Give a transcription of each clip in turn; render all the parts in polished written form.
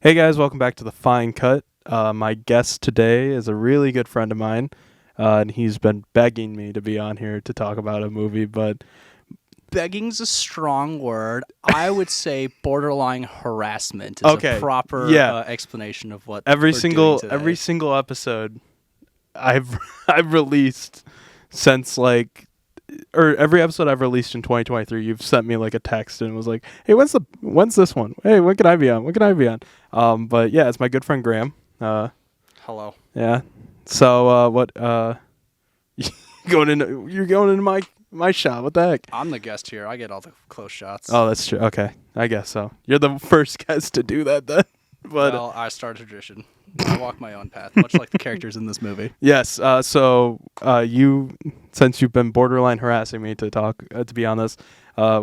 Hey guys, welcome back to the Fine Cut. My guest today is a really good friend of mine, and he's been begging me to be on here to talk about a movie, but begging's a strong word. I would say borderline harassment is a proper explanation of what every we're doing today. single episode I've released since every episode I've released in 2023, you've sent me like a text and was like, "Hey, when's this one? Hey, when can I be on? When can I be on?" But yeah, it's my good friend Graham. Hello. Yeah. So you're going into my shot. What the heck? I'm the guest here. I get all the close shots. Oh, that's true. Okay, I guess so. You're the first guest to do that then. But well, I start a tradition. I walk my own path, much like the characters in this movie. Yes. So since you've been borderline harassing me to be on this,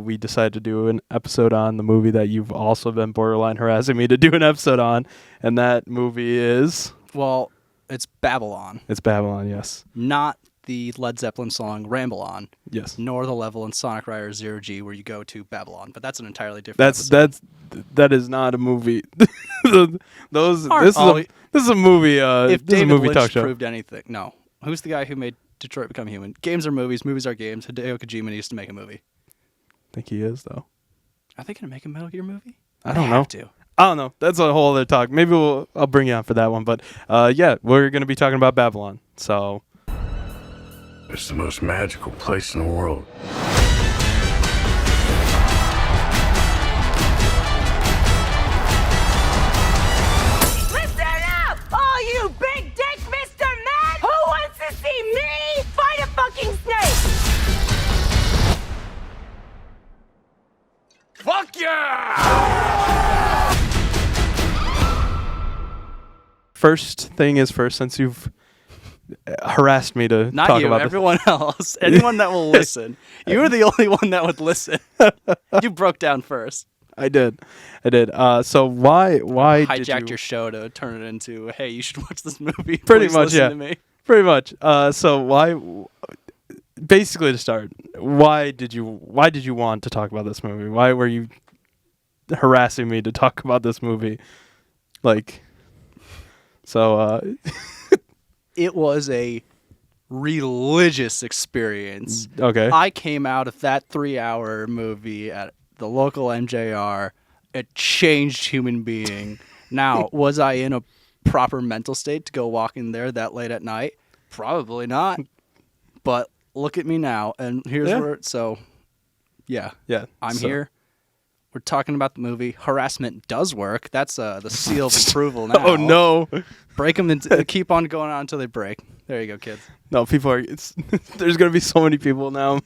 we decided to do an episode on the movie that you've also been borderline harassing me to do an episode on, and that movie is... Well, it's Babylon. It's Babylon, yes. Not the Led Zeppelin song Ramble On. Yes. Nor the level in Sonic Riders Zero G where you go to Babylon, but that's an entirely different episode. That is not a movie. This is a movie. If this is a David movie Lynch talk show. proved anything, no. Who's the guy who made Detroit Become Human? Games are movies. Movies are games. Hideo Kojima needs to make a movie. I think he is though. Are they gonna make a Metal Gear movie? I don't know. Have to. I don't know. That's a whole other talk. Maybe I'll bring you on for that one. But yeah, we're gonna be talking about Babylon. So it's the most magical place in the world. Listen up, all you big dick Mr. Man! Who wants to see me fight a fucking snake? Fuck yeah! first thing is first, since you've harassed me to Not talk you, about everyone else. Anyone that will listen. You were the only one that would listen. You broke down first. I did. So why Hijacked did your show to turn it into, hey, you should watch this movie. Pretty Please much, listen yeah. to me. Pretty much. So why? Basically, to start, why did you want to talk about this movie? Why were you harassing me to talk about this movie? It was a religious experience. Okay. I came out of that 3-hour movie at the local MJR a changed human being. Now, was I in a proper mental state to go walk in there that late at night? Probably not. But look at me now, and here's where. So, yeah. I'm here. We're talking about the movie. Harassment does work. That's the seal of approval now. Oh no! Break them and keep on going on until they break. There you go, kids. No, people are. There's gonna be so many people now.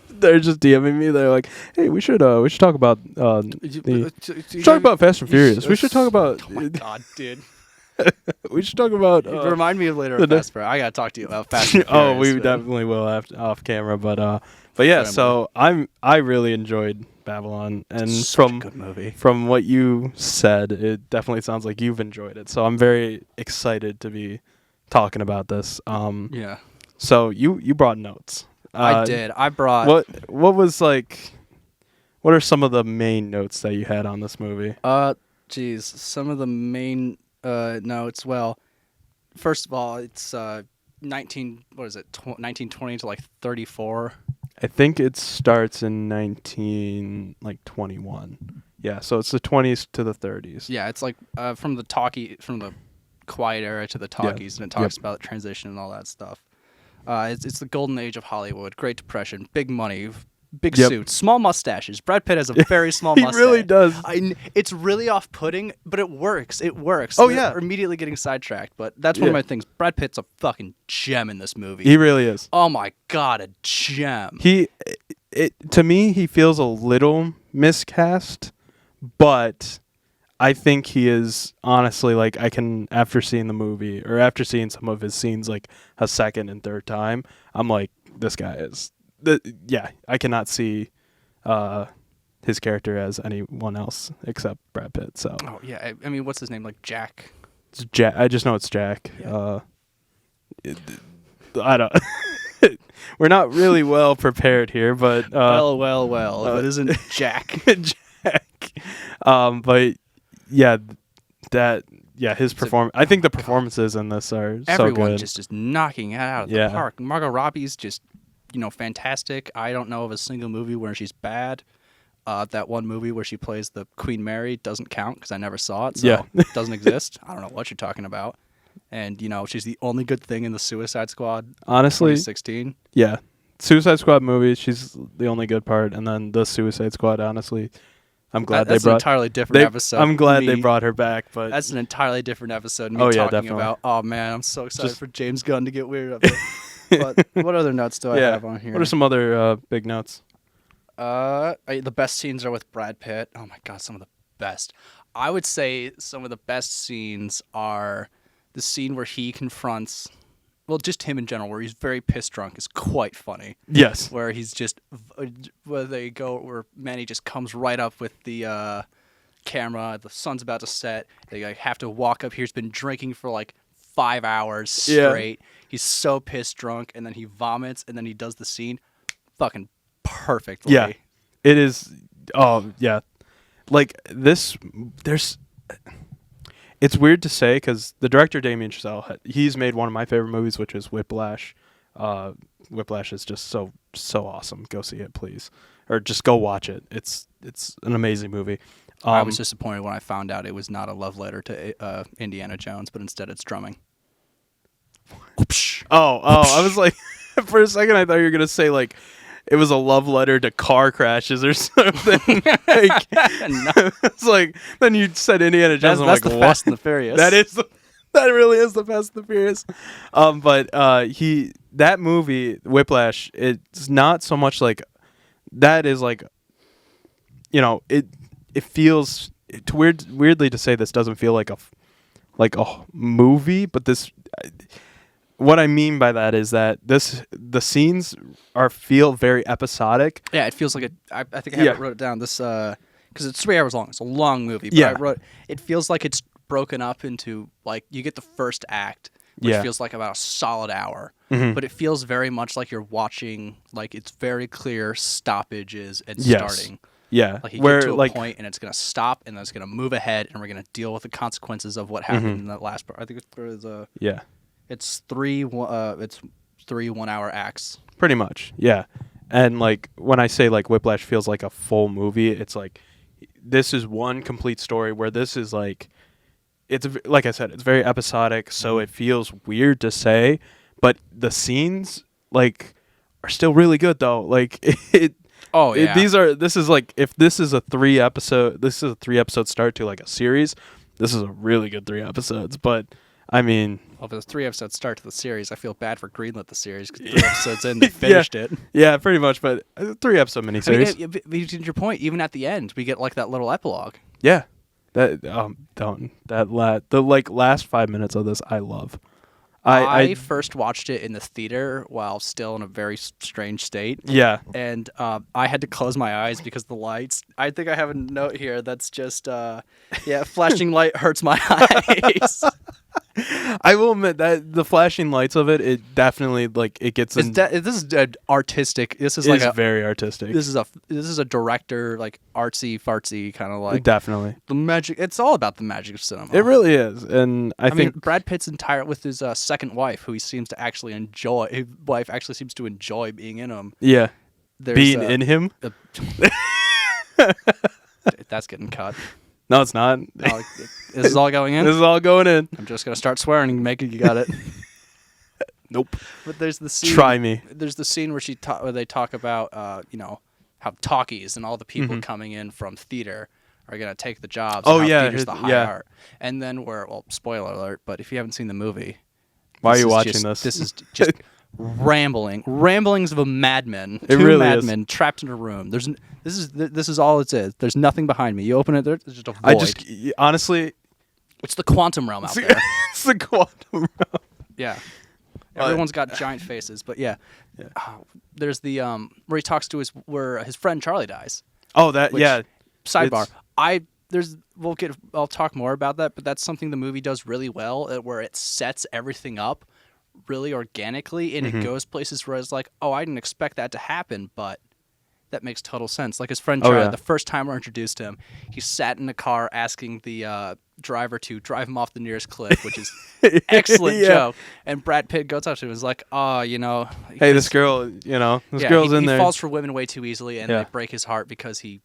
They're just DMing me. They're like, "Hey, we should talk about talk about Fast and Furious. We should talk about." Oh my god, dude. We should talk about. Remind me later of Fast and Furious. I gotta talk to you about Fast and Furious. Oh, we definitely will off camera, but yeah. So I really enjoyed Babylon, and Such a good movie. From what you said, it definitely sounds like you've enjoyed it. So I'm very excited to be talking about this. Yeah. So you brought notes. I did. I brought. What was like? What are some of the main notes that you had on this movie? Geez, some of the main notes. Well, first of all, it's 1920 to like 34. I think it starts in 1921. Yeah, so it's the 20s to the 30s. Yeah, it's like from the quiet era to the talkies, and it talks about transition and all that stuff. It's the golden age of Hollywood, Great Depression, big money, big suits, small mustaches. Brad Pitt has a very small mustache. He really does. It's really off-putting, but it works. Oh, yeah. We're immediately getting sidetracked, but that's one of my things. Brad Pitt's a fucking gem in this movie. He really is. Oh my god, a gem. To me, he feels a little miscast, but I think he is honestly, like, I can, after seeing the movie or after seeing some of his scenes like a second and third time, I'm like, this guy is. I cannot see his character as anyone else except Brad Pitt. So. Oh yeah, I mean, what's his name? Like Jack. It's Jack. I just know it's Jack. Yeah. I don't. We're not really well prepared here, but Well. If it isn't Jack. Jack. But yeah, his performance. I think the performances in this are so Everyone good. just is knocking it out of the park. Margot Robbie's just, fantastic. I don't know of a single movie where she's bad. That one movie where she plays the Queen Mary doesn't count because I never saw it, so it doesn't exist. I don't know what you're talking about. And, she's the only good thing in the Suicide Squad. Honestly, 2016. Yeah. Suicide Squad movie, she's the only good part. And then the Suicide Squad, honestly, I'm glad that's an entirely different episode. I'm glad they brought her back. But that's an entirely different episode. Definitely. About, oh, man, I'm so excited for James Gunn to get weird up there. But what other notes do I have on here? What are some other big notes? The best scenes are with Brad Pitt. Oh my god, some of the best. I would say some of the best scenes are the scene where he confronts, just him in general, where he's very pissed drunk is quite funny. Yes. Where he's just, where Manny just comes right up with the camera. The sun's about to set. They have to walk up here. He's been drinking for like 5 hours straight. He's so pissed drunk, and then he vomits, and then he does the scene. Fucking perfectly. Yeah, it is. Oh yeah, like this. It's weird to say because the director Damien Chazelle, he's made one of my favorite movies, which is Whiplash. Whiplash is just so awesome. Go see it, please, or just go watch it. It's an amazing movie. I was disappointed when I found out it was not a love letter to Indiana Jones, but instead it's drumming. Oh! I was like, for a second, I thought you were gonna say like. It was a love letter to car crashes or something. It's like then you said Indiana Jones. That's the Fast and the Furious. That really is the Fast and the Furious. But that movie Whiplash, it's not so much like that is like, it feels weirdly to say this doesn't feel like a movie, but this. What I mean by that is that the scenes feel very episodic. Yeah, it feels like I think I wrote it down. This because it's 3 hours long. It's a long movie. But it feels like it's broken up into like you get the first act, which feels like about a solid hour. Mm-hmm. But it feels very much like you're watching. Like it's very clear stoppages and starting. Yeah, like you get to a point and it's gonna stop and then it's gonna move ahead and we're gonna deal with the consequences of what happened in that last part. I think it's three 1 hour acts. Pretty much, yeah. And like when I say like Whiplash feels like a full movie, it's like this is one complete story where this is like it's like I said, it's very episodic, so it feels weird to say, but the scenes like are still really good though. Like this is like if this is a 3 episode start to like a series, this is a really good 3 episodes, but I mean, well, if it's 3 episodes start to the series, I feel bad for greenlit the series because 3 episodes in, they finished it. Yeah, pretty much, but 3 episode miniseries. I mean, to your point, even at the end, we get like that little epilogue. Yeah, the last 5 minutes of this, I love. I first watched it in the theater while still in a very strange state. Yeah. And I had to close my eyes because the lights. I think I have a note here that's just, flashing light hurts my eyes. I will admit that the flashing lights of it definitely like it gets. This is artistic. This is very artistic. This is a director like artsy fartsy kind of like definitely the magic. It's all about the magic of cinema. It really is, and I think mean, Brad Pitt's with his second wife, who he seems to actually enjoy. His wife actually seems to enjoy being in him. Yeah, being in him. That's getting cut. No, it's not. No, this is all going in? This is all going in. I'm just going to start swearing and make it. You got it. Nope. But there's the scene. Try me. There's the scene where they talk about, how talkies and all the people coming in from theater are going to take the jobs. Oh, and yeah. Theater's the high art. And then spoiler alert, but if you haven't seen the movie. Why are you watching this? This is just ramblings of a madman. It Two really madmen trapped in a room. This is all it is. There's nothing behind me. You open it, there's just a void. Honestly, it's the quantum realm out there. It's the quantum realm. Yeah, everyone's got giant faces, but yeah. There's the where he talks to where his friend Charlie dies. Oh, that Sidebar. I'll talk more about that, but that's something the movie does really well, where it sets everything up really organically, and it goes places where it's like, oh, I didn't expect that to happen, but that makes total sense. Like his friend Oh, Charlie, yeah. the first time we're introduced to him, he sat in the car asking the driver to drive him off the nearest cliff, which is excellent Yeah. joke. And Brad Pitt goes up to him and is like, "Oh, you know, Hey, this girl, this yeah, girl's he, in he there. falls for women way too easily, and Yeah. they break his heart because he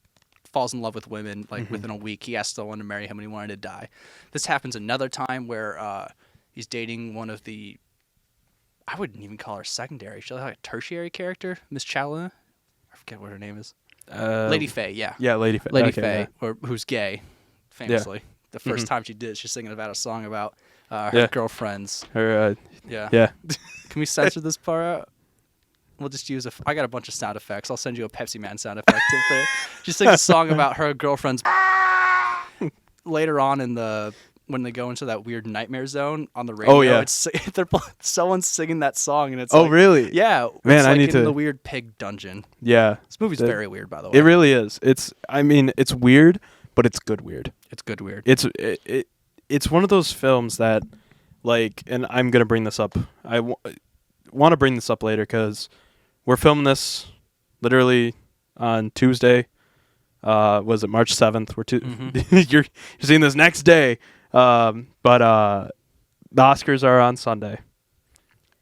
falls in love with women like Mm-hmm. within a week. He asked someone to marry him and he wanted to die. This happens another time where he's dating one of the, I wouldn't even call her secondary. She's like a tertiary character, Miss Chalina. I forget what her name is. Lady Faye, yeah. Yeah, Lady Faye. Lady Okay, Faye, who's gay, famously. The 1st Mm-hmm. time she did, she's singing about a song about her Yeah. girlfriends. yeah. Her, Yeah. yeah. Can we censor this part out? We'll just use I got a bunch of sound effects. I'll send you a Pepsi Man sound effect. She sings a song about her girlfriend's. Later on when they go into that weird nightmare zone on the radio, Oh, yeah. someone's singing that song and it's Oh, like, really? yeah, Man, it's I like need in to- the weird pig dungeon. Yeah. This movie's That- very weird, by the way. It really is. It's weird, but it's good weird. It's good weird. It's one of those films that, like, and I'm gonna bring this up. I want to bring this up later because we're filming this literally on Tuesday. Was it March 7th? You're seeing this next day. But the Oscars are on Sunday,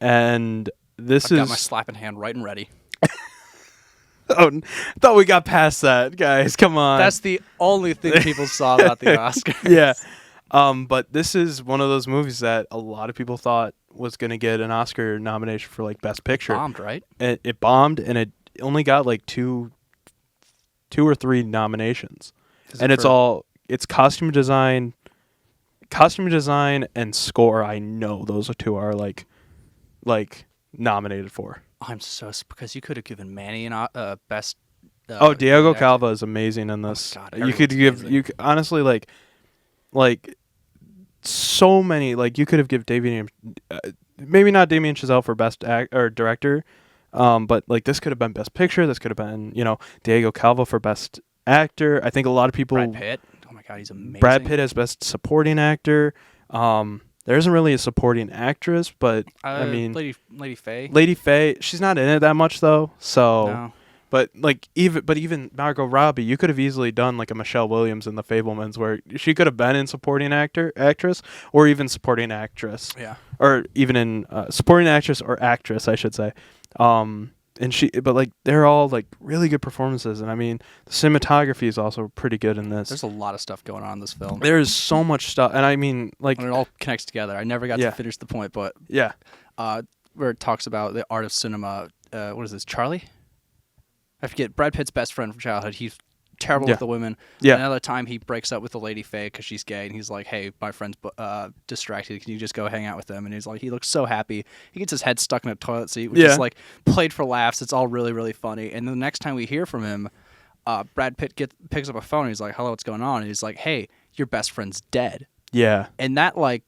and this I've is. got my slapping hand right and ready. Oh, I thought we got past that, guys. Come on. That's the only thing people saw about the Oscars. Yeah. But this is one of those movies that a lot of people thought was going to get an Oscar nomination for like Best Picture. Bombed, right? It bombed, and it only got like two or three nominations. And it's costume design and score. I know those two are like nominated for. I'm because you could have given Manny an best. Diego lead actor. Calva is amazing in this. God, you could everyone's give honestly like so many, like you could have given Damien, maybe not Damien Chazelle for best or director, but like this could have been best picture. This could have been Diego Calva for best actor. I think a lot of people. Brad Pitt. Oh my God, he's amazing. Brad Pitt as best supporting actor. There isn't really a supporting actress, but I mean, Lady Faye. Lady Faye, she's not in it that much though. So, No. but even Margot Robbie, you could have easily done like a Michelle Williams in The Fabelmans, where she could have been in supporting actress, or even supporting actress, Yeah. or even in supporting actress or actress, I should say. But like they're all like really good performances, and I mean the cinematography is also pretty good in this. There's a lot of stuff going on in this film. There is so much stuff, and I mean like And it all connects together. I never got Yeah. to finish the point, but yeah. where it talks about the art of cinema. What is this, Charlie? I forget. Brad Pitt's best friend from childhood. He's terrible Yeah. with the women. Yeah. Another time he breaks up with the Lady Faye because she's gay, and he's like, "Hey, my friend's distracted. Can you just go hang out with them?" And he's like, he looks so happy. He gets his head stuck in a toilet seat, which Yeah. is like played for laughs. It's all really, really funny. And the next time we hear from him, Brad Pitt picks up a phone. And he's like, "Hello, what's going on?" And he's like, "Hey, your best friend's dead." Yeah. And that like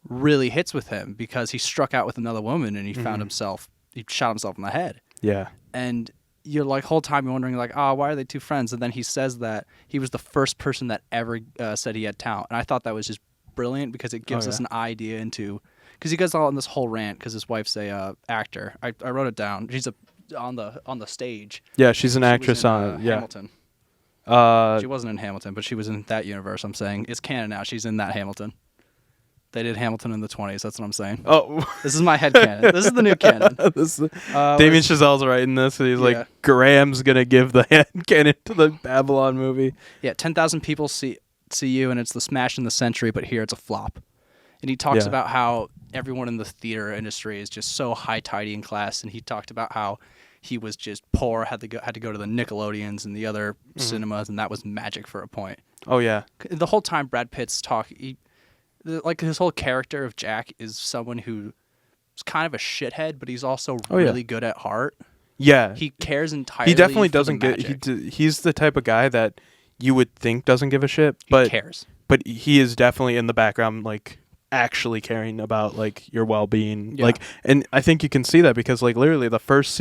really hits with him because he struck out with another woman and he found himself, he shot himself in the head. Yeah. And you're like whole time you're wondering like, why are they two friends? And then he says that he was the first person that ever said he had talent. And I thought that was just brilliant because it gives us an idea into, because he goes on this whole rant because his wife's a actor. I wrote it down. She's on the stage. Yeah, she's an She was actress in, on it. Yeah. Hamilton. She wasn't in Hamilton, but she was in that universe. I'm saying it's canon now. She's in that Hamilton. They did Hamilton in the 20s. That's what I'm saying. Oh, This is my head canon. This is the new canon. Damien Chazelle's writing this, and he's Yeah. like, Graham's gonna give the head canon to the Babylon movie. Yeah, 10,000 people see you, and it's the smash in the century, but here it's a flop. And he talks Yeah. about how everyone in the theater industry is just so high tidy in class, and he talked about how he was just poor, had to go to the Nickelodeons and the other cinemas, and that was magic for a point. Oh yeah, The whole time Brad Pitt's like his whole character of Jack is someone who's kind of a shithead, but he's also Oh, yeah. really good at heart. yeah. He cares entirely. He definitely for the doesn't get. magic. He's the type of guy that you would think doesn't give a shit, but he cares. but he is definitely in the background, like actually caring about like your well-being. Yeah. Like, and I think you can see that because like literally the first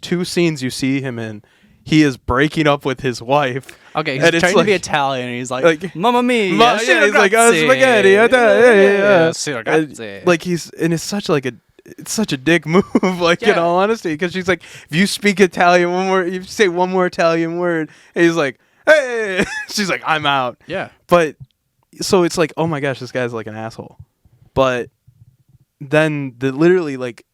two scenes you see him in, he is breaking up with his wife. Okay, And he's it's trying to be like- Italian, and he's like, like, "Mamma mia!" Yeah, he's like, oh, spaghetti. Yeah. Sì, ragazzi. Like he's, and it's such like it's such a dick move, like in Yeah. all honesty, because she's like, if you speak Italian one more, you say one more Italian word, and he's like, hey, she's like, I'm out. Yeah. But so it's like, oh my gosh, this guy's like an asshole. But then literally like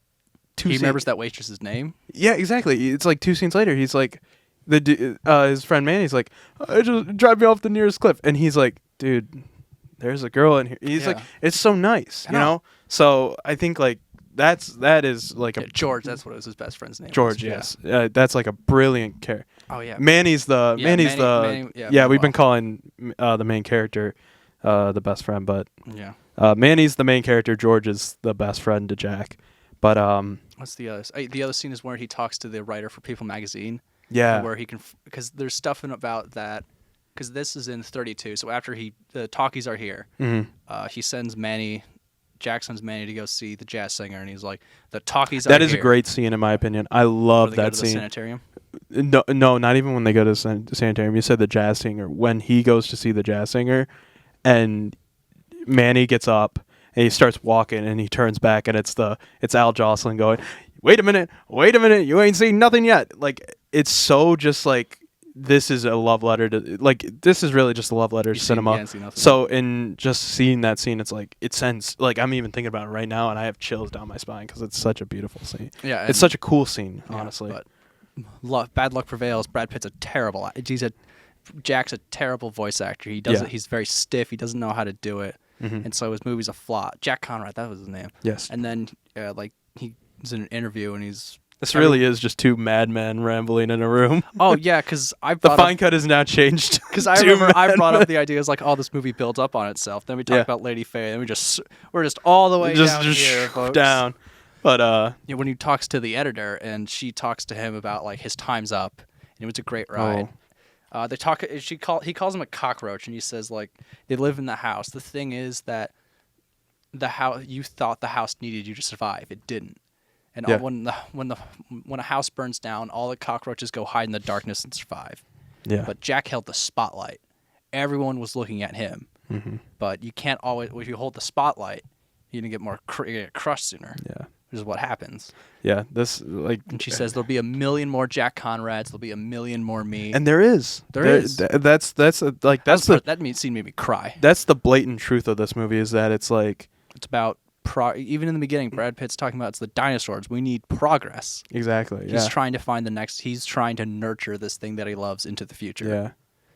two. He scenes- remembers that waitress's name. Yeah, exactly. It's like 2 scenes later, he's like, his friend Manny's like, just drive me off the nearest cliff, and he's like, dude, there's a girl in here. He's like, Yeah. it's so nice, I you know. know. So I think like that is like Yeah, a George, that's what it was, his best friend's name. George. was. Yes, that's like a brilliant character. Oh yeah. Manny's the Yeah, Manny's the Manny- yeah. yeah, We've been well. calling the main character the best friend, but Yeah. Manny's the main character. George is the best friend to Jack. But What's the other? The other scene is where he talks to the writer for People magazine. yeah, Where he can, because there's stuff in about that, because this is in 32. So after the talkies are here, he sends Manny. Jack sends Manny to go see the jazz singer, and he's like, "The talkies are that is here." a great scene in my opinion. I Where love they go that to the scene. sanitarium. No, not even when they go to the sanitarium. You said the jazz singer. When he goes to see the jazz singer, and Manny gets up and he starts walking, and he turns back, and it's Al Jocelyn going, wait a minute, you ain't seen nothing yet. Like, it's so just like, this is a love letter to, like, this is really just a love letter to cinema. See nothing. So in just seeing that scene, it's like, it sends, like, I'm even thinking about it right now, and I have chills down my spine because it's such a beautiful scene. Yeah, It's such a cool scene, yeah, honestly. But bad luck prevails. Brad Pitt's a terrible. Jack's a terrible voice actor. He does Yeah. Mm-hmm. it. He's very stiff. He doesn't know how to do it, and so his movie's a flop. Jack Conrad, that was his name. Yes. And then like he's in an interview and he's. This really is just two madmen rambling in a room. Oh yeah, because I The brought fine up, cut has now changed. because I to remember I brought madmen. up the idea is like, oh, this movie builds up on itself. Then we talk Yeah. about Lady Faye, and we're just all the way down here, folks. down. But Yeah, when he talks to the editor and she talks to him about like his time's up, and it was a great ride. Oh. They talk. He calls him a cockroach, and he says like they live in the house. The thing is that the house, you thought the house needed you to survive. It didn't. And Yeah. when a house burns down, all the cockroaches go hide in the darkness and survive. yeah, But Jack held the spotlight. Everyone was looking at him. Mm-hmm. But you can't always. If you hold the spotlight, you're gonna get you get crushed sooner. yeah, Which is what happens. yeah. This like, And she says there'll be a million more Jack Conrads. There'll be a million more me. and there is. There is. That's like that's that scene made me cry. that's the blatant truth of this movie is that it's like It's about even in the beginning, Brad Pitt's talking about it's the dinosaurs. We need progress. exactly. He's Yeah, trying to find the next. He's trying to nurture this thing that he loves into the future. yeah,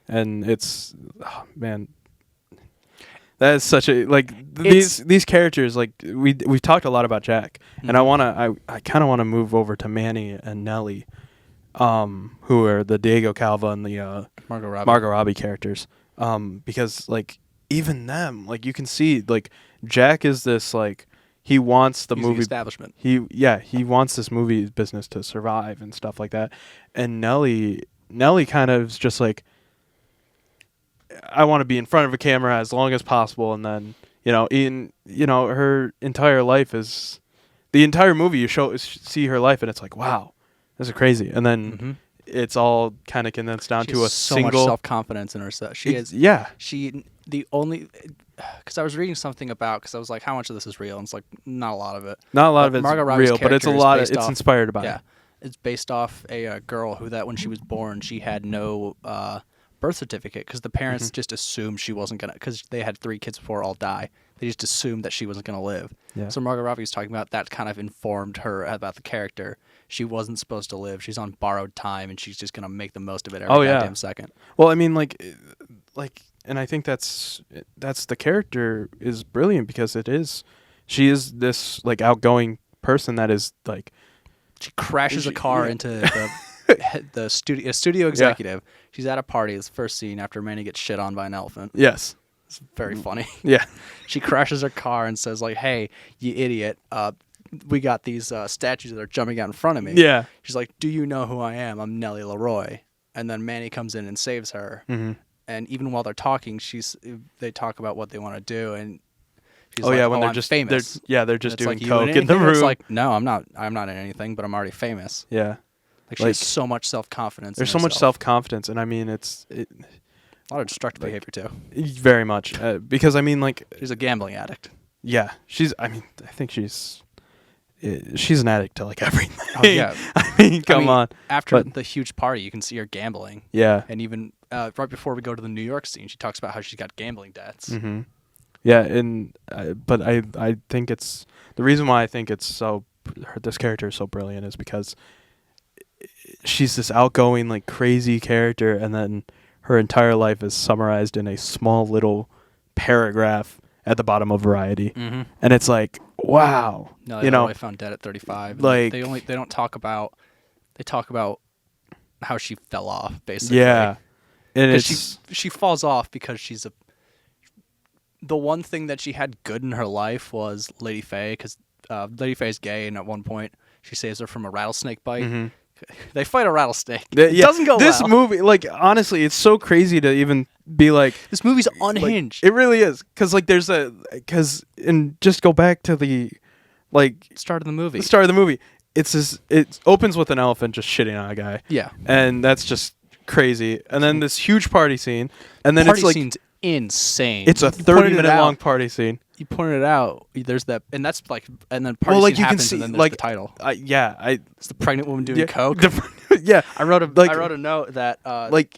and it's man. That is such a like these characters like we've talked a lot about Jack, and I kind of want to move over to Manny and Nellie, who are the Diego Calva and the Margot Robbie characters, because like even them, like you can see like Jack is this like he wants the He's movie the establishment. he wants this movie business to survive and stuff like that, and Nellie kind of is just like, I want to be in front of a camera as long as possible, and then her entire life is the entire movie. You see her life, and it's like, wow, this is crazy, and then it's all kind of condensed down She to a has so single much self-confidence in herself. She is. Yeah, The only. Because I was reading something about. Because I was like, how much of this is real? And it's like not a lot of it. not a lot But of it's Margot Robbie's real, but it's a character is lot. based It's off- inspired by Yeah, it. it's based off a girl who when she was born she had no birth certificate because the parents just assumed she wasn't gonna, because they had 3 kids before all die. They just assumed that she wasn't gonna live. Yeah. So Margot Robbie was talking about that kind of informed her about the character. She wasn't supposed to live. She's on borrowed time and she's just gonna make the most of it every goddamn second. Well, I mean, like, and I think that's the character is brilliant because she is this like outgoing person that is like, She crashes a car yeah. into the studio executive. She's at a party. It's the first scene after Manny gets shit on by an elephant. yes, It's very funny. yeah, She crashes her car and says like, "Hey, you idiot! We got these statues that are jumping out in front of me." yeah, She's like, "Do you know who I am? I'm Nellie Leroy." And then Manny comes in and saves her. mm-hmm. And even while they're talking, they talk about what they want to do. And she's Oh like, yeah, when they're I'm just famous. they're just And it's doing like, "You in coke in the anything?" And room. It's like, no, I'm not in anything, but I'm already famous. Yeah, Like she Like, has so much self-confidence. there's in so much herself. self-confidence, and I mean A lot of destructive like- behavior too. very much because I mean like She's a gambling addict. yeah, I think she's she's an addict to like everything. Oh, yeah. I mean, come on. After But- the huge party, you can see her gambling. Yeah. And even right before we go to the New York scene, she talks about how she's got gambling debts. Mm-hmm. Yeah, and but I think it's the reason why I think it's so this character is so brilliant is because she's this outgoing like crazy character, and then her entire life is summarized in a small little paragraph at the bottom of Variety, Mm-hmm. and it's like wow, No, they you know, I found dead at 35. And like- they don't talk about. They talk about how she fell off, basically. yeah, and Because it's she falls off because she's the one thing that she had good in her life was Lady Faye, because Lady Faye's gay, and at one point she saves her from a rattlesnake bite. Mhm. They fight a rattlesnake. Yeah, It doesn't go this well. movie, like honestly, it's so crazy to even be like. This movie's Like, unhinged. it really is, and just go back to the like Start of the movie. the start of the movie. It opens with an elephant just shitting on a guy, Yeah. and that's just crazy. And then this huge party scene, and then Party it's like scene's insane. it's a You pointed it 30-minute out. long party scene. You pointed it out. There's that, and that's like, and then party Well, like scene you can happens, see, and then there's like the title. I It's the pregnant woman doing yeah, coke. yeah, I wrote like- a note that like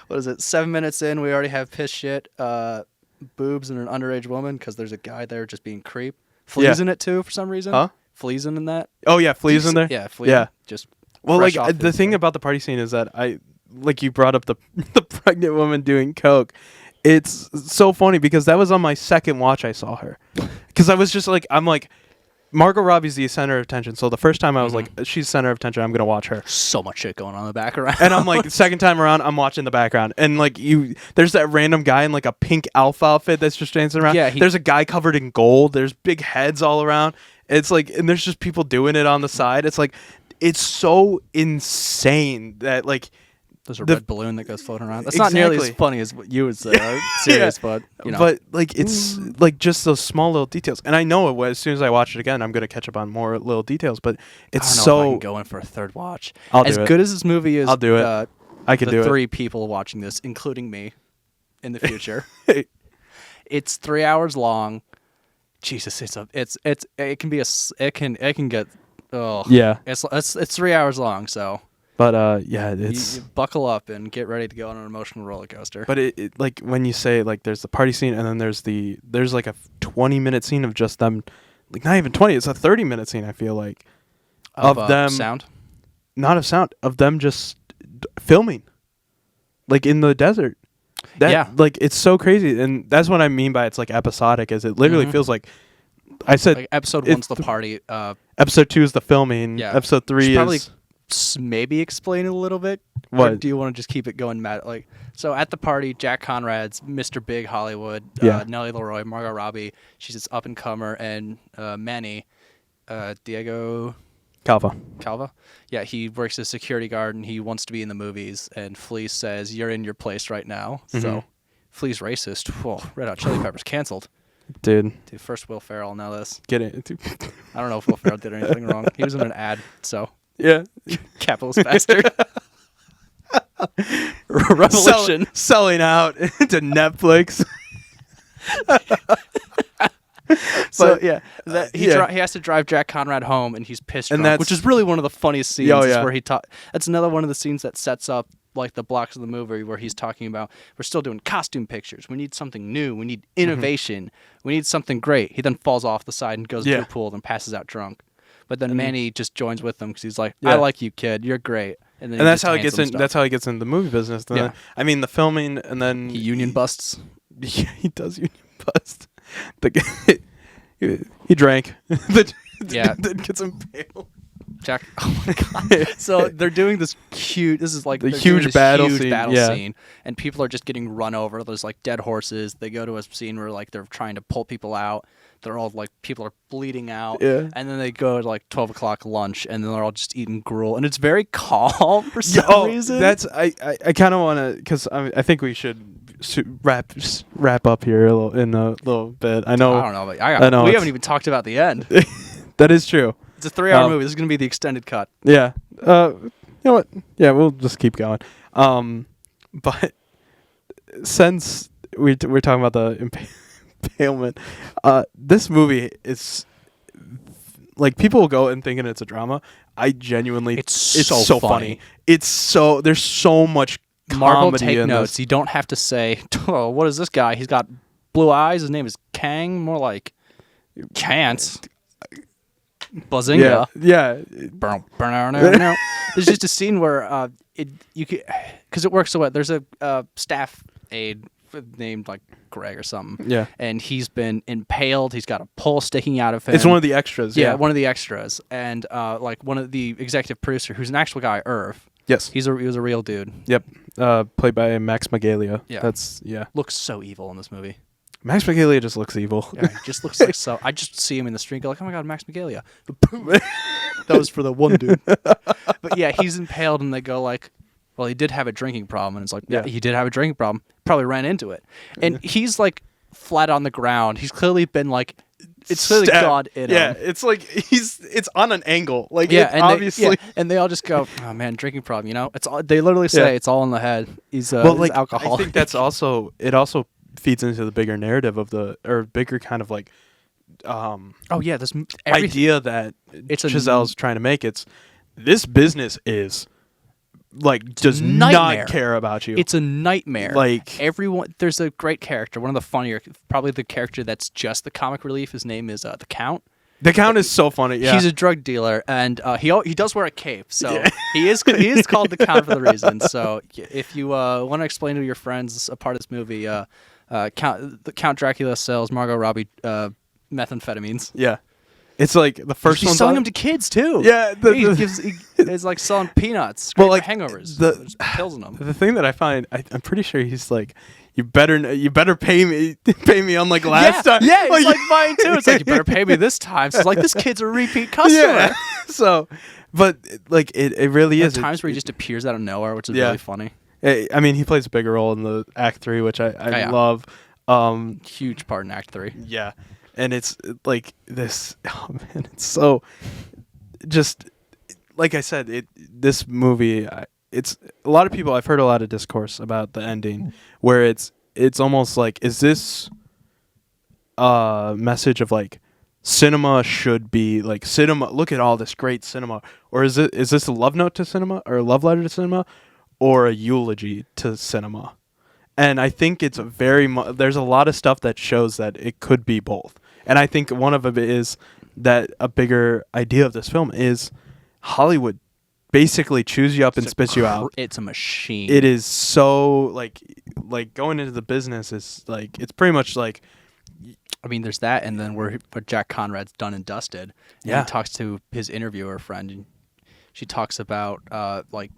what is it? 7 minutes in, we already have piss shit, boobs, and an underage woman because there's a guy there just being creep. Flea's Yeah. in it too for some reason. Huh? Flea's in that. oh yeah, Flea's in there. Yeah, Flea. Yeah. Just Well, fresh like off the his, thing about the party scene is that like you brought up the the pregnant woman doing coke. It's so funny because that was on my second watch I saw her, because I was just like Margot Robbie's the center of attention. So the first time I was like, she's center of attention, I'm gonna watch her. so much shit going on in the background. And I'm like, the second time around, I'm watching the background, and like there's that random guy in like a pink Alf outfit that's just dancing around. Yeah, there's a guy covered in gold. There's big heads all around. It's like, and there's just people doing it on the side. It's like, it's so insane that like. There's a the- red balloon that goes floating around. That's not nearly as Exactly. funny as what you would say. Serious, but you know. But like it's like just those small little details, and I know as soon as I watch it again, I'm gonna catch up on more little details. But it's I don't know if I so can go in for a third watch. I'll as do it. good as this movie is, I'll do it. I can the do three people watching this, including me, in the future. it. It's 3 hours long. Jesus, it can be it can get Yeah, it's 3 hours long. So but yeah, you it's. buckle up and get ready to go on an emotional roller coaster. But it like when you say like there's the party scene, and then there's like a 20-minute scene of just them, like not even 20. It's a 30-minute scene. I feel like of them sound. not of sound, of them just filming, like in the desert. That, Yeah. like it's so crazy, and that's what I mean by it's like episodic. Is it literally Mhm. feels like I said Like episode it's one's the party. episode 2 is the filming. Yeah. Episode 3 Should probably is maybe explain it a little bit. Or What? do you want to just keep it going, Matt? Like, so at the party, Jack Conrad's Mr. Big Hollywood, Yeah. Nellie Leroy, Margot Robbie, she's this up and comer, and Manny, Diego Calva. Yeah, he works as security guard, and he wants to be in the movies. And Flea says, "You're in your place right now." Mm-hmm. So, Flea's racist. Whoa, Red Hot Chili Peppers canceled. dude. Dude, first Will Ferrell, now this. Get it? Dude. I don't know if Will Ferrell did anything wrong. He was in an ad, so Yeah. capitalist bastard. Revolution. Selling out to Netflix. So But, yeah, he yeah. he has to drive Jack Conrad home, and he's pissed And drunk, that's- which is really one of the funniest scenes. Oh, is yeah. where he that's another one of the scenes that sets up like the blocks of the movie where he's talking about we're still doing costume pictures. We need something new. We need innovation. We need something great. He then falls off the side and goes to Yeah. the pool and passes out drunk. But then Manny just joins with them because he's like, Yeah. "I like you, kid. You're great." And then And that's just how he hands gets him in. stuff. That's how he gets into the movie business. Then, Yeah. I mean, the filming, and then he union busts. Yeah, he does union bust. The guy, he drank. Yeah. Then gets impaled. Jack. Oh my god. So they're doing this cute. This is like The they're doing huge this battle huge scene, battle yeah. scene, and people are just getting run over. There's like dead horses. They go to a scene where like they're trying to pull people out. They're all like people are bleeding out. Yeah. And then they go to like 12 o'clock lunch, and then they're all just eating gruel, and it's very calm for some reason. That's I kind of want to, because I think we should wrap up here a little bit. I know. I don't know, but I know we it's- haven't even talked about the end. That is true. It's a 3-hour Um, movie. This is gonna be the extended cut. Yeah. You know what? Yeah, we'll just keep going. But since we're talking about the impalement, this movie is like people will go and thinking it's a drama. I genuinely, It's so so funny. It's so there's so much Marvel, comedy take in notes. this. You don't have to say, oh, what is this guy? He's got blue eyes. His name is Kang. More like Chance. Bazinga. Yeah. There's just a scene where because it works so well. There's a staff aide named like Greg or something. Yeah. And he's been impaled. He's got a pole sticking out of him. It's one of the extras. Yeah, one of the extras, and like one of the executive producer, who's an actual guy, Irv. Yes. He was a real dude. Yep. Played by Max Magalia. Yeah. Looks so evil in this movie. Max Magalia just looks evil. Yeah, he just looks like so. I just see him in the street, go like, "Oh my god, Max Magalia!" That was for the one dude. But yeah, he's impaled, and they go like, "Well, he did have a drinking problem," and it's like, "Yeah, he did have a drinking problem. Probably ran into it." And he's like flat on the ground. He's clearly been like, it's clearly God in him. Yeah, it's like it's on an angle. Like and obviously, and they all just go, "Oh man, drinking problem." You know, it's all, they literally say it's all in the head. He's well, he's like alcoholic. I think that's also feeds into the bigger narrative of bigger kind of like this idea that Chazelle's trying to make. It's this business is like does nightmare. not care about you. It's a nightmare. Like everyone, there's a great character, one of the funnier, probably the character that's just the comic relief. His name is the Count. The Count is so funny. Yeah, he's a drug dealer, and he does wear a cape, so he is called the Count for the reason. So if you want to explain to your friends a part of this movie, Count Dracula sells Margot Robbie methamphetamines. Yeah, it's like the first He's one's selling on them to kids too. Yeah, he's like selling peanuts. Well, like hangovers. There's pills in them. The thing that I find, I'm pretty sure he's like, you better pay me on like last time. Yeah, it's like mine too. It's like you better pay me this time. So it's like this kid's a repeat customer. Yeah. So, but like it really is. Times where he just appears out of nowhere, which is really funny. I mean, he plays a bigger role in the Act 3, which I love. Huge part in Act 3. Yeah, and it's like this. Oh man, it's so. Just like I said, this movie. It's a lot of people. I've heard a lot of discourse about the ending, where it's almost like, is this a message of like cinema should be like cinema? Look at all this great cinema, or is this a love note to cinema, or a love letter to cinema, or a eulogy to cinema? And I think it's there's a lot of stuff that shows that it could be both. And I think one of it is that a bigger idea of this film is Hollywood basically chews you up and spits you out. It's a machine. It is so like going into the business is like, it's pretty much like, I mean, there's that, and then where Jack Conrad's done and dusted. And he talks to his interviewer friend, and she talks about like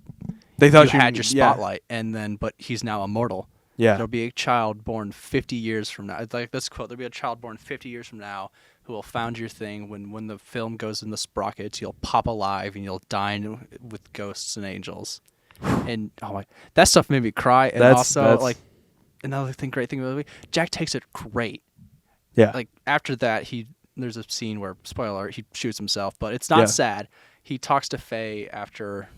they thought you had your spotlight, and then but he's now immortal. Yeah, there'll be a child born 50 years from now. It's like this quote: "There'll be a child born 50 years from now who will found your thing. When the film goes in the sprockets, you'll pop alive and you'll dine with ghosts and angels." And oh my, that stuff made me cry. And that's like another great thing about the movie. Jack takes it great. Yeah. Like after that, there's a scene where, spoiler alert, he shoots himself, but it's not sad. He talks to Faye after.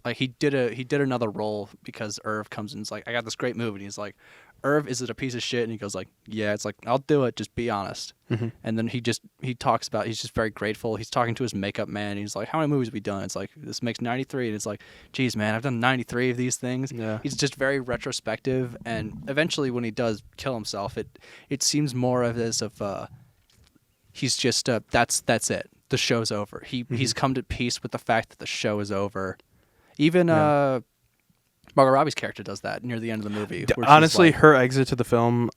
Like he did another role because Irv comes in and is like, I got this great movie, and he's like, Irv, is it a piece of shit? And he goes like, yeah. It's like, I'll do it, just be honest. Mm-hmm. And then he talks about, he's just very grateful. He's talking to his makeup man, and he's like, how many movies have we done? It's like, this makes 93, and it's like, geez man, I've done 93 of these things. Yeah. He's just very retrospective, and eventually when he does kill himself, it seems more of as of he's just that's it, the show's over. He's come to peace with the fact that the show is over. Even Margot Robbie's character does that near the end of the movie. Honestly, like, her exit to the film,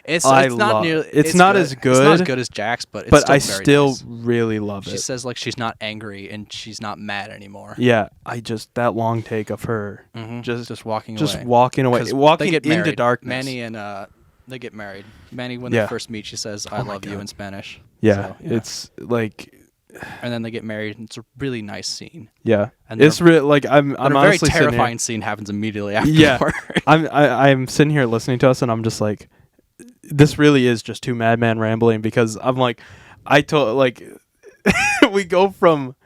it's not not as good. It's not as good as Jack's, but I still still nice. Really love it. She says like she's not angry and she's not mad anymore. Yeah, that long take of her just walking away, walking into darkness. Manny and they get married. Manny, when they first meet, she says, "I love you" in Spanish. Yeah, so, it's like. And then they get married, and it's a really nice scene. Yeah, and it's really like I'm a very terrifying scene happens immediately afterward. Yeah, I'm sitting here listening to us, and I'm just like, this really is just two madmen rambling, because I'm like, we go from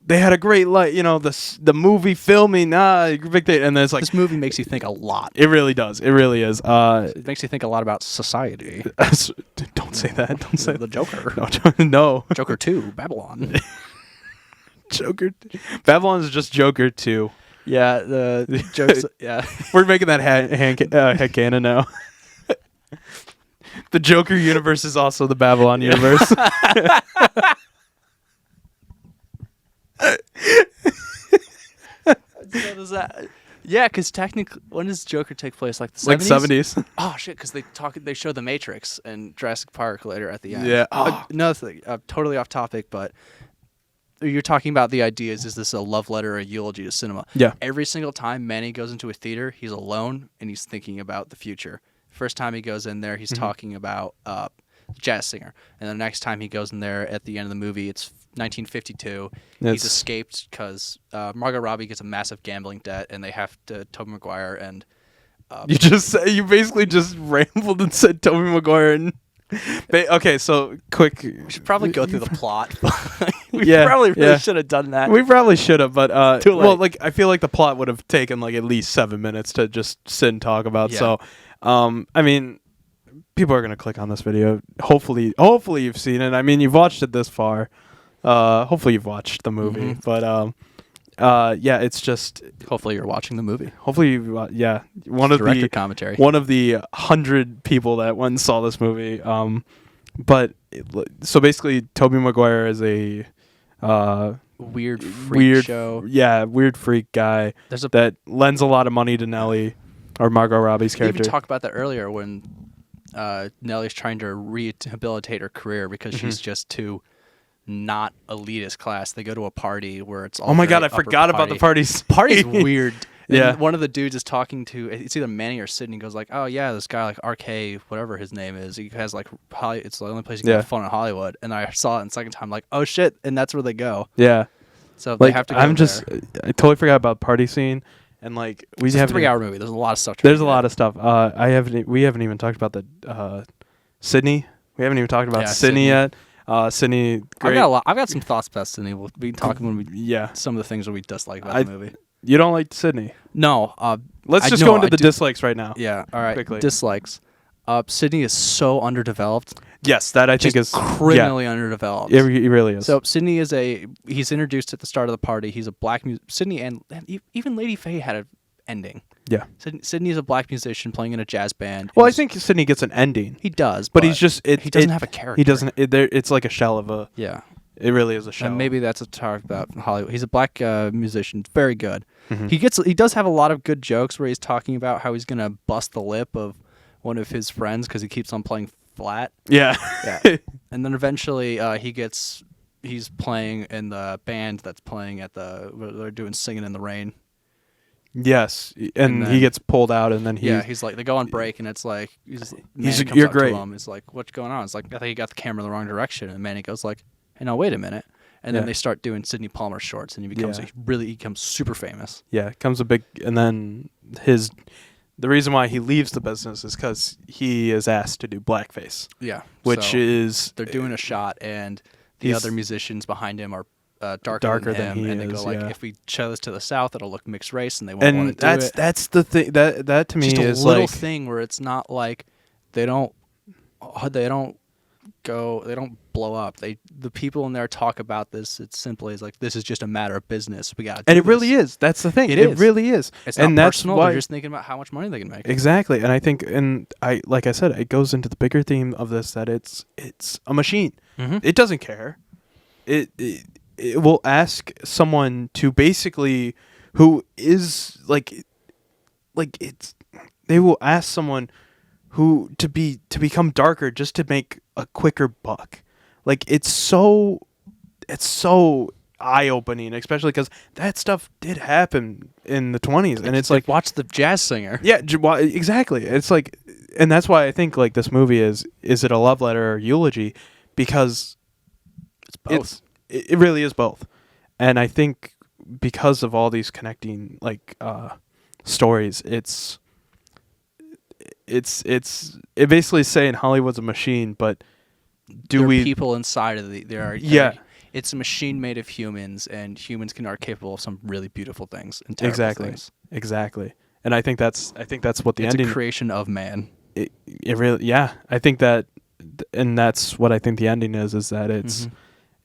they had a great the movie filming big thing, and then it's like This movie makes you think a lot. it really does. It really is. It makes you think a lot about society. Don't say that. Don't say The Joker. No. Joker 2, Babylon. Joker. Babylon is just Joker 2. Yeah, the jokes. Yeah. We're making that headcanon now. The Joker universe is also the Babylon universe. So does that? Yeah, because technically, when does Joker take place? Like the 70s? Like 70s. Oh shit! Because they show the Matrix and Jurassic Park later at the end. Yeah. Another thing, totally off topic, but you're talking about the ideas. Is this a love letter or a eulogy to cinema? Yeah. Every single time Manny goes into a theater, he's alone and he's thinking about the future. First time he goes in there, he's talking about jazz singer, and the next time he goes in there at the end of the movie, it's 1952. He's escaped because Margot Robbie gets a massive gambling debt, and they have to Tobey Maguire and. You basically just rambled and said Tobey Maguire and. Okay, so quick. We should probably go through the plot. We Yeah, probably really yeah. should have done that. We probably should have, but Too late. well, like I feel like the plot would have taken like at least 7 minutes to just sit and talk about. Yeah. So, I mean, people are gonna click on this video. Hopefully you've seen it. I mean, you've watched it this far. Hopefully you've watched the movie, but yeah, it's just Hopefully you're watching the movie. hopefully you yeah one of Director the commentary. one of the 100 people that went and saw this movie. But so basically, Tobey Maguire is a Weird freak show. weird freak guy There's a that lends a lot of money to Nelly or Margot Robbie's We character. even talked about that earlier when Nellie's trying to rehabilitate her career because she's just too not elitist class. They go to a party where it's all Oh my very god, I upper forgot about the party. parties. Party's weird. And Yeah. one of the dudes is talking to, it's either Manny or Sydney, goes like, oh yeah, this guy like RK, whatever his name is, he has like, it's the only place you can Yeah. have fun in Hollywood. And I saw it in the second time, like, oh shit, and that's where they go. Yeah, So they like have to go I'm there. just I totally forgot about party scene and like we It's a have 3-hour movie. There's a lot of stuff. There's a lot of stuff. We haven't even talked about the Sydney. We haven't even talked about Yeah, Sydney Sydney. yet. Sydney, great. I've got some thoughts about Sydney. We'll be talking when we Yeah, some of the things that we dislike about the movie. you don't like Sydney. No, Let's I just know, go into I the do- dislikes right now. Yeah, all right. Quickly. Dislikes. Sydney is so underdeveloped. Yes, that I think Just is criminally underdeveloped. Yeah, it really is. So Sydney he's introduced at the start of the party. He's a black Sydney and even Lady Faye had an ending. yeah. Sydney is a black musician playing in a jazz band. Well, I think Sydney gets an ending, he does, but he's just he doesn't have a character. He doesn't. It's like a shell of a. Yeah. It really is a shell. And maybe that's a talk about Hollywood. He's a black musician, very good. Mhm. He does have a lot of good jokes where he's talking about how he's gonna bust the lip of one of his friends because he keeps on playing flat. Yeah. Yeah. And then eventually he's playing in the band that's playing at where they're doing Singing in the Rain. Yes, and then- he gets pulled out, and then He's like, they go on break, and it's like, Manny comes you're up great. to him. He's like, what's going on? It's like, I think you got the camera in the wrong direction. And Manny goes like, hey, no, wait a minute. And then Yeah. they start doing Sidney Palmer shorts, and he becomes Yeah. he becomes super famous. Yeah, comes a big, and then the reason why he leaves the business is because he is asked to do blackface, Yeah. which So is they're doing a shot, and the he's- other musicians behind him are Darker than than him, he and they go is, like, yeah. if we show this to the South, it'll look mixed race, and they won't want and to do it. that's the thing that to me Just a is little like thing where it's not like they don't blow up. The people in there talk about this. It's simply like, this is just a matter of business. We got, and it really is. That's the thing. It It is. really is. It's and not that's personal. why They're just thinking about how much money they can make. exactly. And I think, and I like I said, it goes into the bigger theme of this that it's a machine. Mhm. It doesn't care. It will ask someone to basically who is like it's they will ask someone who to become darker just to make a quicker buck. Like it's so eye-opening, especially because that stuff did happen in the 20s, and it's like watch the jazz singer. yeah, exactly. It's like, and that's why I think like this movie is it a love letter or eulogy? Because It's both. it really is both, and I think because of all these connecting like stories, it's basically saying Hollywood's a machine, but There are we people inside of there are Yeah. it's a machine made of humans, and humans are capable of some really beautiful things and terrible things. Exactly. And I think that's what the It's ending. a creation of man. It really, yeah. I think that, and that's what I think the ending is that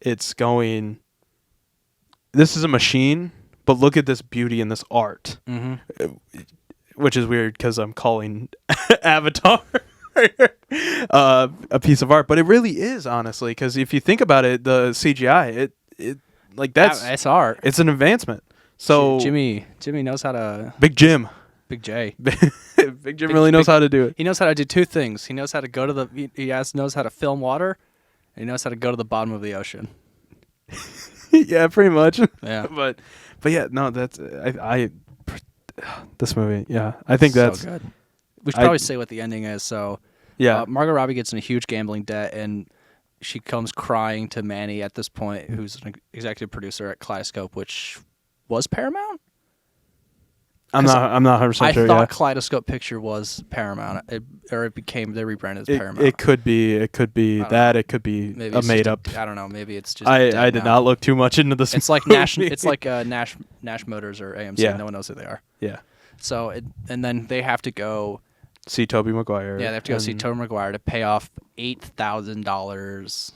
it's going. This is a machine, but look at this beauty and this art, which is weird because I'm calling Avatar a piece of art, but it really is, honestly, because if you think about it, the CGI, it like that's art. It's an advancement. So Jimmy knows how to. Big Jim. Big J. Big Jim really knows how to do it. He knows how to do two things. He knows how to go to knows how to film water, and he knows how to go to the bottom of the ocean. Yeah, pretty much. Yeah. but yeah, no, that's I this movie. Yeah, I think that's so good. We should probably say what the ending is. So yeah, Margot Robbie gets in a huge gambling debt, and she comes crying to Manny at this point, who's an executive producer at Kaleidoscope, which was Paramount. I'm not 100% sure. I thought Yeah. Kaleidoscope Picture was Paramount, they rebranded as Paramount. It could be that. It could be maybe a made up. I don't know. Maybe it's just. I did not look too much into this. It's like Nash. It's like Nash Motors or AMC. Yeah. No one knows who they are. Yeah. So and then they have to go. See Tobey Maguire. Yeah, they have to go see Tobey Maguire to pay off $8,000.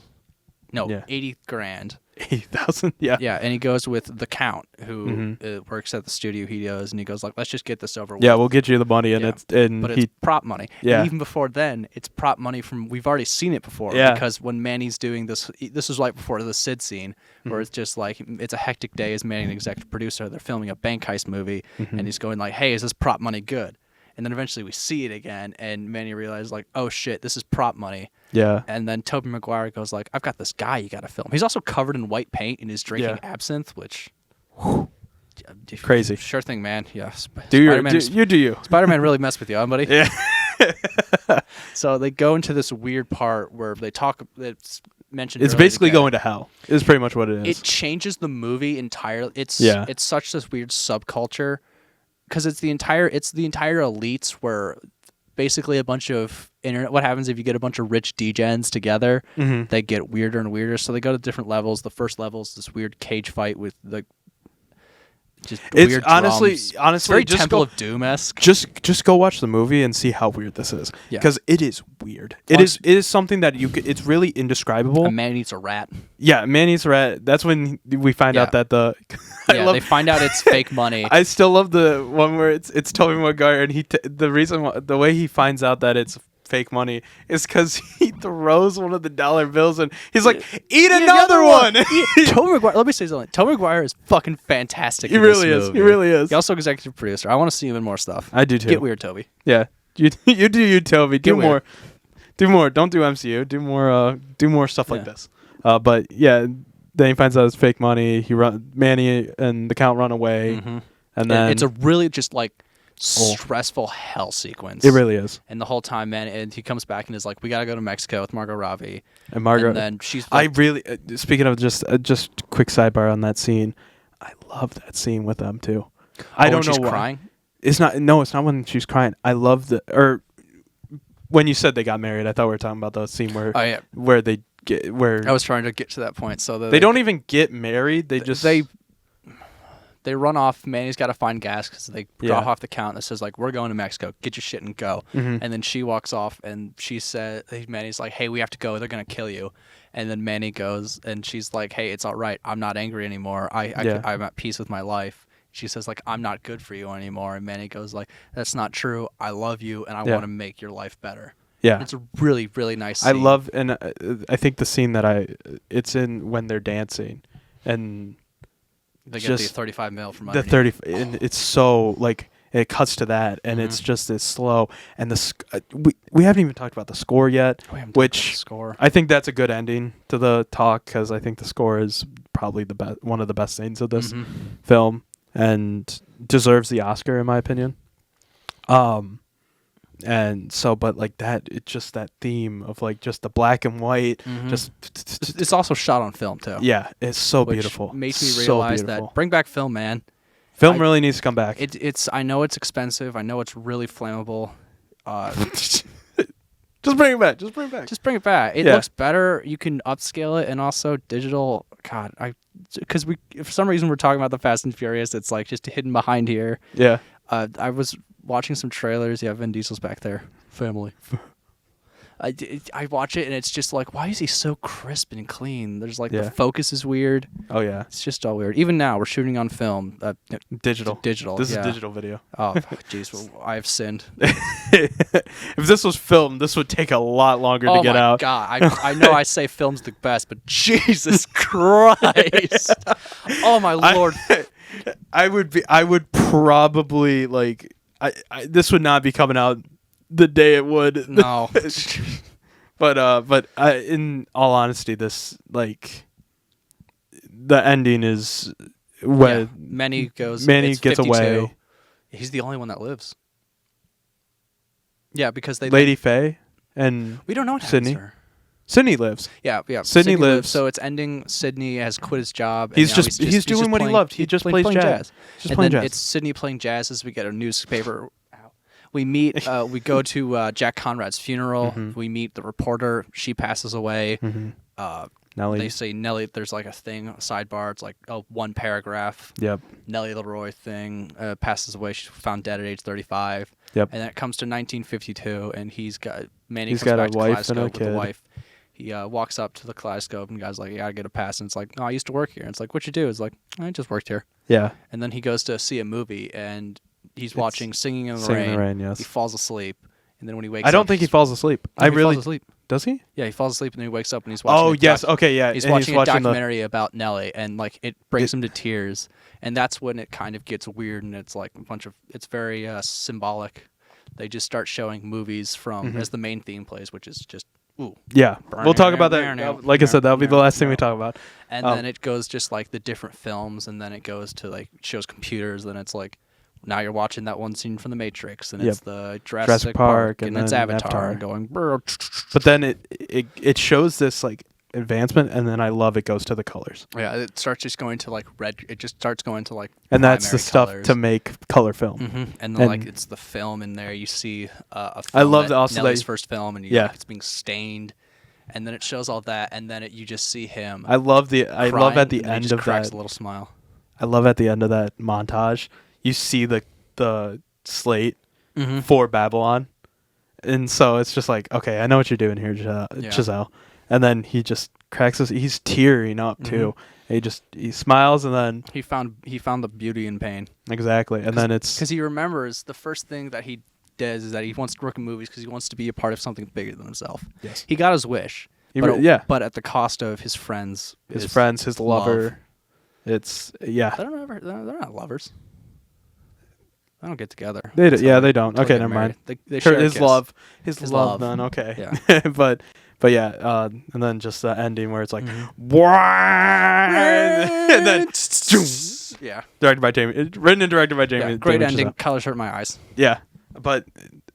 No, Yeah. $80,000. 80,000. Yeah. Yeah, and he goes with the Count, who works at the studio he does, and he goes like, "Let's just get this over with." Yeah, we'll get you the money, and but it's prop money. Yeah. And even before then, it's prop money from we've already seen it before. Yeah. Because when Manny's doing this is right before the Sid scene, where it's just like it's a hectic day as Manny, an executive producer. They're filming a bank heist movie, and he's going like, "Hey, is this prop money good?" And then eventually we see it again, and Manny realizes like, "Oh shit, this is prop money." Yeah. And then Tobey Maguire goes like, "I've got this guy you got to film." He's also covered in white paint and is drinking absinthe, which Crazy. Sure thing, man. Yeah. Do you. Spider-Man really messed with you, huh, buddy? Yeah. So they go into this weird part where they talk. It's mentioned. It's earlier basically today. going to hell. Is pretty much what it is. It changes the movie entirely. It's such this weird subculture because it's the entire elites where basically a bunch of internet. What happens if you get a bunch of rich degens together? They get weirder and weirder. So they go to different levels. The first level is this weird cage fight with the. It's weird honestly, drums. Very just Temple go, of Doom-esque. Just go watch the movie and see how weird this is. Yeah. Because it is weird. It is something that it's really indescribable. A man eats a rat. Yeah, man eats a rat. That's when we find out that the. They find out it's fake money. I still love the one where it's Tobey Maguire, and the way he finds out that it's fake money is because he throws one of the dollar bills and he's like, "Eat another one." Tobey Maguire. Let me say something. Tobey Maguire is fucking fantastic. He really is. He really is. He also executive producer. I want to see him in more stuff. I do too. Get weird, Toby. Yeah, you do you, Toby. Do Get more. weird. Do more. Don't do MCU. Do more stuff like this. But yeah, then he finds out it's fake money. Manny and the Count run away, and then it's a really just like stressful hell sequence. It really is. And the whole time, man, and he comes back and is like, "We gotta go to Mexico with Margot Robbie." And Margot, and then she's. Like, I really. Speaking of just quick sidebar on that scene, I love that scene with them too. I don't know she's why. crying. It's not when she's crying. I love when you said they got married. I thought we were talking about the scene where they get I was trying to get to that point. So they don't even get married. They just They run off. Manny's got to find gas because they drop off the Count that says like, "We're going to Mexico. Get your shit and go." And then she walks off, and Manny's like, "Hey, we have to go. They're gonna kill you." And then Manny goes, and she's like, "Hey, it's all right. I'm not angry anymore. I'm at peace with my life." She says like, "I'm not good for you anymore." And Manny goes like, "That's not true. I love you, and I want to make your life better." Yeah, it's a really, really nice scene. I love, and I think the scene that it's in when they're dancing, and they get the 35 mil from the underneath. 30, and it's so like it cuts to that, and it's just as slow. And we haven't even talked about the score yet, which I think that's a good ending to the talk because I think the score is probably the best, one of the best things of this film, and deserves the Oscar in my opinion. And so, but like that, it's just that theme of like just the black and white. Just it's also shot on film too. Yeah, it's so beautiful. Makes me realize that bring back film, man. Film really needs to come back. I know it's expensive. I know it's really flammable. Just bring it back. Just bring it back. Just bring it back. It Yeah. looks better. You can upscale it, and also digital. God, because for some reason we're talking about the Fast and Furious. It's like just hidden behind here. Yeah. I was watching some trailers. Yeah, Vin Diesel's back there. Family. I watch it and it's just like, why is he so crisp and clean? There's like the focus is weird. Oh yeah. It's just all weird. Even now we're shooting on film. Digital. Digital. This yeah. is digital video. Oh jeez, well, I've sinned. If this was filmed, this would take a lot longer to get out. Oh my god! I know I say film's the best, but Jesus Christ! Oh my lord! I would probably like. This would not be coming out the day it would. No. but in all honesty, this like the ending is when Manny gets 52. away. He's the only one that lives. Yeah, because Lady Faye and we don't know what Sydney. happens to her. Sydney lives. Yeah. Sydney lives. So it's ending. Sydney has quit his job. And He's now he's doing what he loved. He just plays jazz. Just and playing then jazz. it's Sydney playing jazz as we get a newspaper. We meet. We go to Jack Conrad's funeral. Mm-hmm. We meet the reporter. She passes away. Nelly. They say Nelly. There's like a thing, a sidebar. It's like one paragraph. Yep. Nellie Leroy thing passes away. She's found dead at age 35. Yep. And then it comes to 1952, and Manny He's comes got a back to wife and a Kaleidoscope with the kid. wife. He walks up to the Kaleidoscope, and the guy's like, "You gotta get a pass." And it's like, "No, I used to work here." And it's like, "What you do?" It's like, "I just worked here." Yeah. And then he goes to see a movie, and he's watching Singing in the Singing in the Rain. Rain, yes. He falls asleep, and then when he wakes up, I don't think he falls asleep. No, I he really falls asleep. Does he? Yeah, he falls asleep, and then he wakes up, and he's watching. Oh yes. Okay. Yeah. He's and watching a the- documentary about Nelly, and like it brings him to tears, and that's when it kind of gets weird, and it's like it's very symbolic. They just start showing movies from as the main theme plays, which is just ooh. Yeah, we'll talk about that. Like I said, that'll be the last thing we talk about. And then it goes just like the different films, and then it goes to like shows computers, and it's like now you're watching that one scene from The Matrix, and it's the Jurassic Park, and it's then Avatar, and going. Brr, But then it shows this like advancement, and then I love it goes to the colors, yeah, it starts just going to like red. It just starts going to like. and that's the primary stuff colors. to make color film. And then like it's the film in there. You see a film I love that also that- Nelly's first film, and Yeah. it's being stained, and then it shows all that, and then you just see him. I love at the and then he end just of cracks that. a little smile. I love at the end of that montage. You see the slate Mm-hmm. for Babylon, and so it's just like, okay, I know what you're doing here, Chazelle. And then he just cracks his. He's tearing up too. And he smiles, and then He found the beauty in pain. exactly, and then it's Because he remembers the first thing that he does is that he wants to work in movies because he wants to be a part of something bigger than himself. Yes. He got his wish. But at the cost of his friends. his love. lover. It's They're not lovers. They don't get together. They do, until yeah, they- they don't. until Okay, they get never mind. married. They share a his kiss. love, His his love. love. Then okay, Yeah. but yeah, and then just the ending where it's like, Mm-hmm. and then Yeah. directed by Jamie, written and directed by Jamie. Yeah, great Damien ending. Chazelle. Colors hurt my eyes. Yeah, but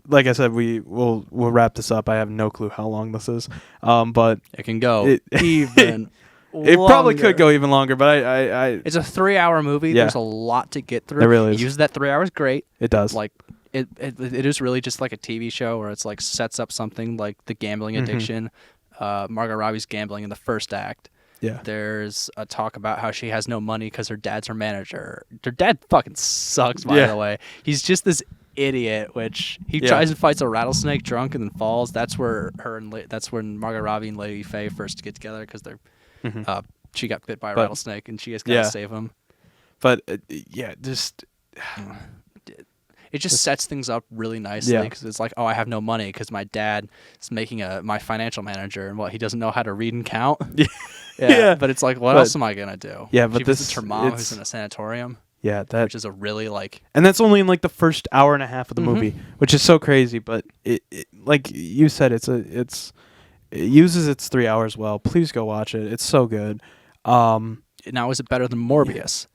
like I said, we'll wrap this up. I have no clue how long this is, but It can go It- even. it probably longer. could go even longer. But I It's a 3-hour movie. Yeah. There's a lot to get through. It really is. Use that 3 hours great. it does. Like it is really just like a TV show where it's like sets up something like the gambling addiction. Margot Robbie's gambling in the first act. Yeah. There's a talk about how she has no money because her dad's her manager. Her dad fucking sucks, by Yeah. the way. He's just this idiot, which he Yeah. tries and fights a rattlesnake drunk and then falls. That's where that's when Margot Robbie and Lady Faye first get together because they're she got bit by a But- rattlesnake and she has got to yeah. save him. But yeah, just It just sets things up really nicely Yeah. because it's like, oh, I have no money because my dad is making my financial manager, and he doesn't know how to read and count. Yeah. But it's like, what But- else am I gonna do? Yeah, but she visits this- her mom it's- who's in a sanatorium, yeah, that which is a really like and that's only in like the first hour and a half of the movie, which is so crazy. But it like you said, it uses its 3 hours well. Please go watch it. It's so good. now is it better than Morbius?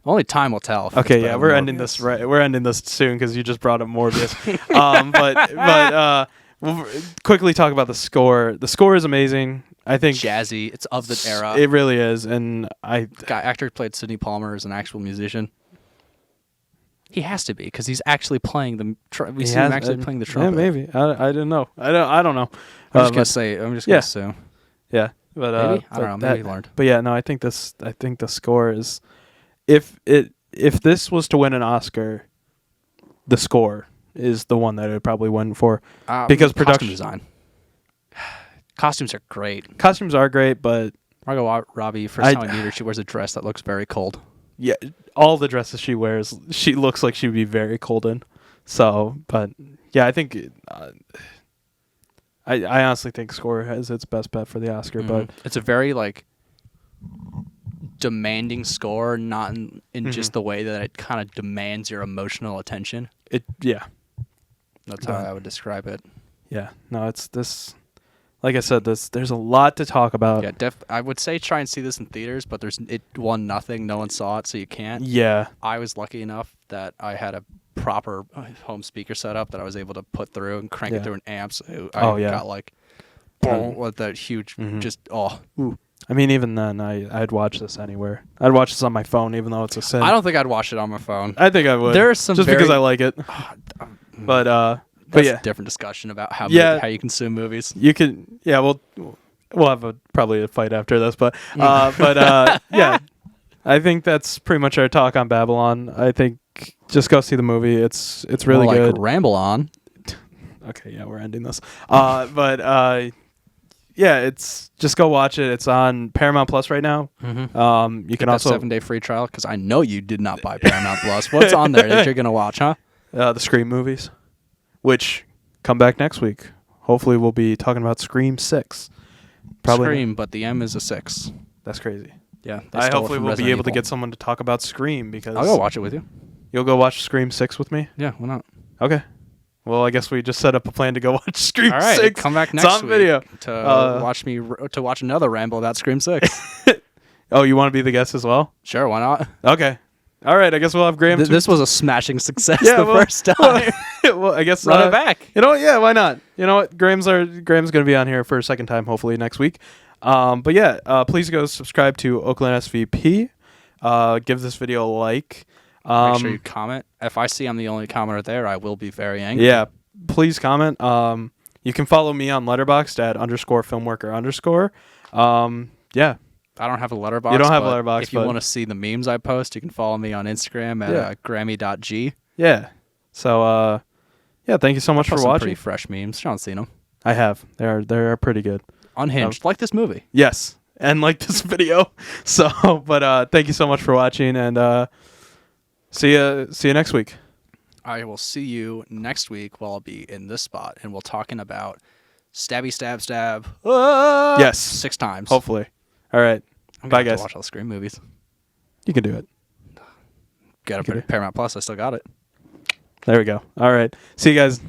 Only time will tell. if it's Okay, better yeah, than we're ending Morbius. this right. We're ending this soon because you just brought up Morbius. But we'll quickly talk about the score. The score is amazing. I think Jazzy. It's of the era. it really is, and Actor who played Sidney Palmer is an actual musician. He has to be because he's actually playing the. We He see him has- actually playing the trumpet. Yeah, maybe. I didn't know. I don't know. I'm just gonna but- say. I'm just yeah. gonna assume. Yeah, but Maybe? I don't know. Maybe he learned. But yeah, no, I think the score is, if this was to win an Oscar, the score is the one that it would probably win for, because costume production design. Costumes are great. costumes are great, but Margot Robbie, first time I meet her, she wears a dress that looks very cold. yeah, all the dresses she wears, she looks like she would be very cold in. So, but yeah, I think I honestly think score has its best bet for the Oscar, but It's a very demanding score, not in just the way that it kind of demands your emotional attention. That's how I would describe it. Yeah, no, it's this. Like I said, there's a lot to talk about. Yeah, I would say try and see this in theaters, but it won nothing. No one saw it, so you can't. Yeah. I was lucky enough that I had a proper home speaker set up that I was able to put through and crank it through an amp. So I got boom, with that huge, I mean, even then, I'd watch this anywhere. I'd watch this on my phone, even though it's a sin. I don't think I'd watch it on my phone. I think I would. There's some just because I like it. But That's yeah, a different discussion about how Yeah. you consume movies. you can. Yeah, we'll have probably a fight after this, but yeah, I think that's pretty much our talk on Babylon. I think just go see the movie. It's really More good. Ramble on. Okay, yeah, we're ending this. Yeah, it's just go watch it. It's on Paramount Plus right now. Mm-hmm. You can That also 7-day free trial because I know you did not buy Paramount Plus. What's on there that you're gonna watch, huh? the Scream movies, which come back next week. Hopefully, we'll be talking about Scream 6. Probably. Scream, but the M is a 6. That's crazy. Yeah. I hopefully will be able to get someone to talk about Scream because I'll go watch it with you. You'll go watch Scream 6 with me? Yeah, why not? Okay. Well, I guess we just set up a plan to go watch Scream All right, 6. come back It's next on week video. to watch another ramble about Scream 6. Oh, you want to be the guest as well? Sure, why not? Okay. All right. I guess we'll have Graham. This was a smashing success Yeah, the well- first time. well, I guess Run it back. You know what? Yeah, why not? You know what? Graham's going to be on here for a second time, hopefully next week. But yeah, please go subscribe to Oakland SVP. Give this video a like. Make sure you comment. If I see I'm the only commenter there, I will be very angry. Yeah, please comment. You can follow me on Letterboxd at _filmworker_. Yeah. I don't have a letterbox. You don't have a but letterbox, If you but- want to see the memes I post, you can follow me on Instagram at Grammy.g. Yeah. So, yeah, thank you so much for Post some watching. pretty fresh memes. Sean's seen them. I have. They are pretty good. Unhinged, like this movie. Yes. And like this video. So, but thank you so much for watching, and see you next week. I will see you next week while I'll be in this spot, and we're talking about stabby, stab, stab. Yes. 6 times. Hopefully. All right. I'm Bye, gonna have guys. to watch all the Scream movies. You can do it. Got Okay. to Paramount Plus. I still got it. There we go. All right. See you guys.